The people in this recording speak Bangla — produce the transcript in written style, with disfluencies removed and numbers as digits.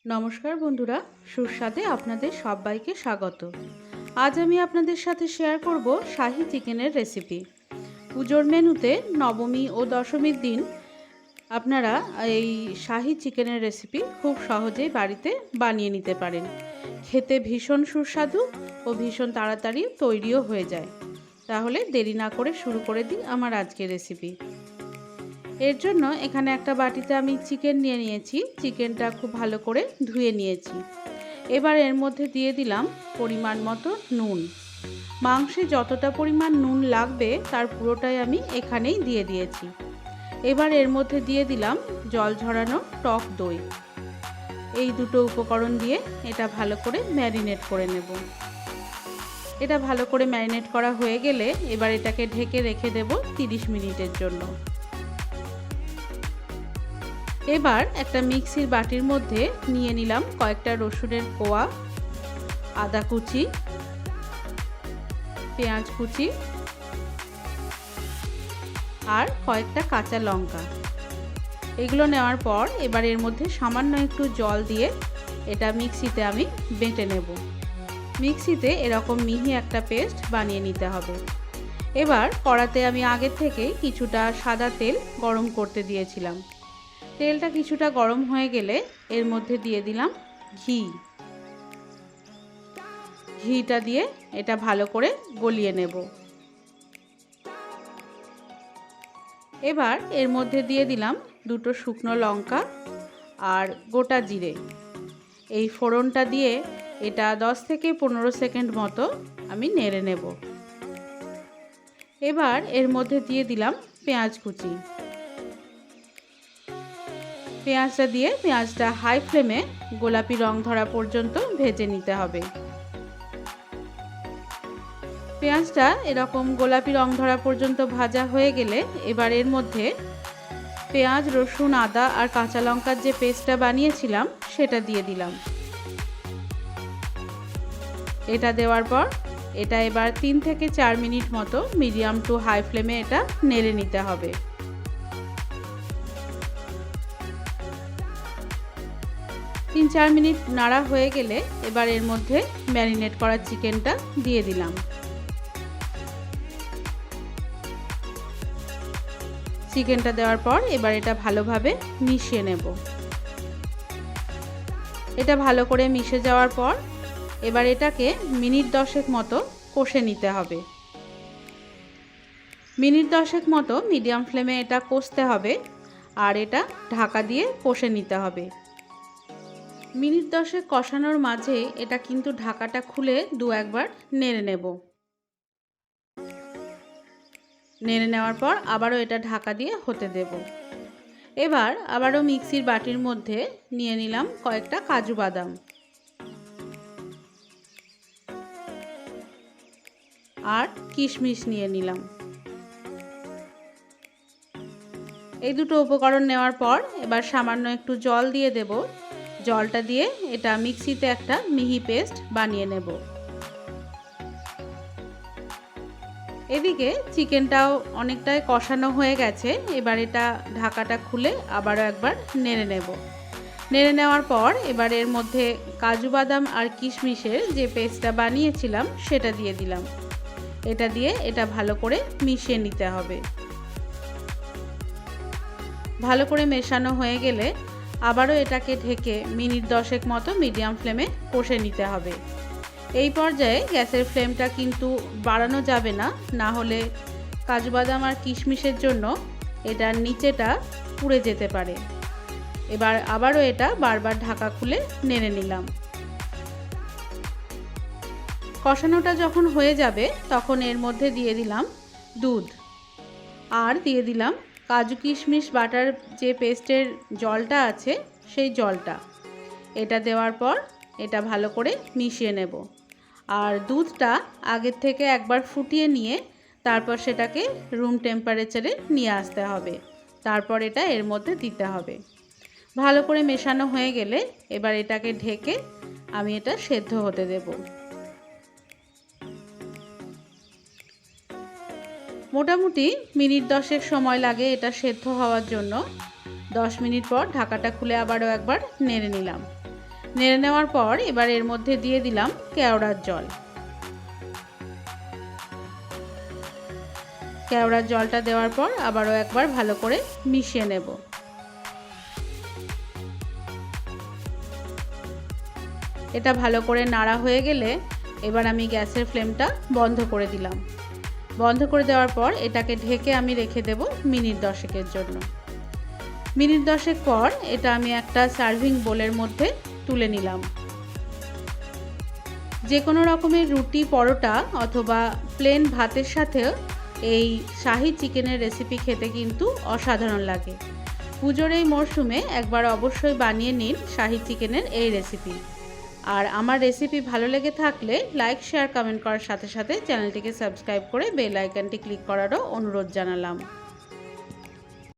নমস্কার বন্ধুরা, সুস্বাদে আপনাদের সবাইকে স্বাগত। আজ আমি আপনাদের সাথে শেয়ার করব শাহি চিকেনের রেসিপি। পুজোর মেনুতে নবমী ও দশমীর দিন আপনারা এই শাহি চিকেনের রেসিপি খুব সহজেই বাড়িতে বানিয়ে নিতে পারেন। খেতে ভীষণ সুস্বাদু ও ভীষণ তাড়াতাড়ি তৈরিও হয়ে যায়। তাহলে দেরি না করে শুরু করে দিই আমার আজকের রেসিপি। এর জন্য এখানে একটা বাটিতে আমি চিকেন নিয়ে নিয়েছি। চিকেনটা খুব ভালো করে ধুয়ে নিয়েছি। এবার এর মধ্যে দিয়ে দিলাম পরিমাণ মতো নুন। মাংসে যতটা পরিমাণ নুন লাগবে তার পুরোটাই আমি এখানেই দিয়ে দিয়েছি। এবার এর মধ্যে দিয়ে দিলাম জল ঝরানো টক দই। এই দুটো উপকরণ দিয়ে এটা ভালো করে ম্যারিনেট করে নেব। এটা ভালো করে ম্যারিনেট করা হয়ে গেলে এবার এটাকে ঢেকে রেখে দেব 30 মিনিটের জন্য। এবার একটা মিক্সির বাটির মধ্যে নিয়ে নিলাম কয়েকটা রসুনের কোয়া, আদা কুচি, পেঁয়াজ কুচি আর কয়েকটা কাঁচা লঙ্কা। এগুলো নেওয়ার পর এবার এর মধ্যে সামান্য একটু জল দিয়ে এটা মিক্সিতে আমি বেটে নেব। মিক্সিতে এরকম মিহি একটা পেস্ট বানিয়ে নিতে হবে। এবার কড়াতে আমি আগের থেকেই কিছুটা সাদা তেল গরম করতে দিয়েছিলাম। তেলটা কিছুটা গরম হয়ে গেলে এর মধ্যে দিয়ে দিলাম ঘি। ঘিটা দিয়ে এটা ভালো করে গলিয়ে নেব। এবার এর মধ্যে দিয়ে দিলাম দুটো শুকনো লঙ্কা আর গোটা জিরে। এই ফোড়নটা দিয়ে এটা 10 থেকে 15 সেকেন্ড মতো আমি নেড়ে নেব। এবার এর মধ্যে দিয়ে দিলাম পেঁয়াজ কুচি। পেঁয়াজটা দিয়ে পেঁয়াজটা হাই ফ্লেমে গোলাপি রং ধরা পর্যন্ত ভেজে নিতে হবে। পেঁয়াজটা এরকম গোলাপি রং ধরা পর্যন্ত ভাজা হয়ে গেলে এবার এর মধ্যে পেঁয়াজ, রসুন, আদা আর কাঁচা লঙ্কার যে পেস্টটা বানিয়েছিলাম সেটা দিয়ে দিলাম। এটা দেওয়ার পর এটা এবার 3 থেকে 4 মিনিট মতো মিডিয়াম টু হাই ফ্লেমে এটা নেড়ে নিতে হবে। 3-4 মিনিট নাড়া হয়ে গেলে এবার এর মধ্যে ম্যারিনেট করা চিকেনটা দিয়ে দিলাম। চিকেনটা দেওয়ার পর এবার এটা ভালোভাবে মিশিয়ে নেব। এটা ভালো করে মিশে যাওয়ার পর এবার এটাকে মিনিট 10 মতো কষে নিতে হবে। মিনিট 10 মতো মিডিয়াম ফ্লেমে এটা কষতে হবে আর এটা ঢাকা দিয়ে কষে নিতে হবে। মিনিট 10 কষানোর মাঝে এটা কিন্তু ঢাকাটা খুলে একবার নেড়ে নেব। নেড়ে নেওয়ার পর আবারও এটা ঢাকা দিয়ে হতে দেব। এবার আবারও মিক্সির বাটির মধ্যে নিয়ে নিলাম কয়েকটা কাজু বাদাম আর কিশমিশ নিয়ে নিলাম। এই দুটো উপকরণ নেওয়ার পর এবার সামান্য একটু জল দিয়ে দেব। জলটা দিয়ে এটা মিক্সিতে একটা মিহি পেস্ট বানিয়ে নেব। এদিকে চিকেনটাও অনেকটাই কষানো হয়ে গেছে। এবার এটা ঢাকাটা খুলে আবারও একবার নেড়ে নেব। নেড়ে নেওয়ার পর এবার এর মধ্যে কাজু বাদাম আর কিশমিশের যে পেস্টটা বানিয়েছিলাম সেটা দিয়ে দিলাম। এটা দিয়ে এটা ভালো করে মিশিয়ে নিতে হবে। ভালো করে মেশানো হয়ে গেলে আবারও এটাকে ঢেকে মিনিট 10 মতো মিডিয়াম ফ্লেমে কষে নিতে হবে। এই পর্যায়ে গ্যাসের ফ্লেমটা কিন্তু বাড়ানো যাবে না, না হলে কাজু বাদাম আর কিশমিশের জন্য এটার নিচেটা পুড়ে যেতে পারে। এবার আবারও এটা বারবার ঢাকা খুলে নেড়ে নিলাম। কষানোটা যখন হয়ে যাবে তখন এর মধ্যে দিয়ে দিলাম দুধ আর দিয়ে দিলাম কাজু কিশমিশ বাটার যে পেস্টের জলটা আছে সেই জলটা। এটা দেওয়ার পর এটা ভালো করে মিশিয়ে নেব। আর দুধটা আগের থেকে একবার ফুটিয়ে নিয়ে তারপর সেটাকে রুম টেম্পারেচারে নিয়ে আসতে হবে। তারপর এটা এর মধ্যে দিতে হবে। ভালো করে মেশানো হয়ে গেলে এবার এটাকে ঢেকে আমি এটা সেদ্ধ হতে দেব। মোটামুটি মিনিট 10 সময় লাগে এটা সেদ্ধ হওয়ার জন্য। 10 মিনিট পর ঢাকাটা খুলে আবারও একবার নেড়ে নিলাম। নেড়ে নেওয়ার পর এবার এর মধ্যে দিয়ে দিলাম কেওড়ার জল। কেওড়ার জলটা দেওয়ার পর আবারও একবার ভালো করে মিশিয়ে নেব। এটা ভালো করে নাড়া হয়ে গেলে এবার আমি গ্যাসের ফ্লেমটা বন্ধ করে দিলাম। বন্ধ করে দেওয়ার পর এটাকে ঢেকে আমি রেখে দেব মিনিট 10 জন্য। মিনিট 10 পর এটা আমি একটা সার্ভিং বোলের মধ্যে তুলে নিলাম। যে কোনো রকমের রুটি, পরোটা অথবা প্লেন ভাতের সাথেও এই শাহি চিকেনের রেসিপি খেতে কিন্তু অসাধারণ লাগে। পুজোর এই মরশুমে একবার অবশ্যই বানিয়ে নিন শাহি চিকেনের এই রেসিপি। আর আমার রেসিপি ভালো লেগে থাকলে লাইক, শেয়ার, কমেন্ট করার সাথে সাথে চ্যানেলটিকে সাবস্ক্রাইব করে বেল আইকনটি ক্লিক করারও অনুরোধ জানালাম।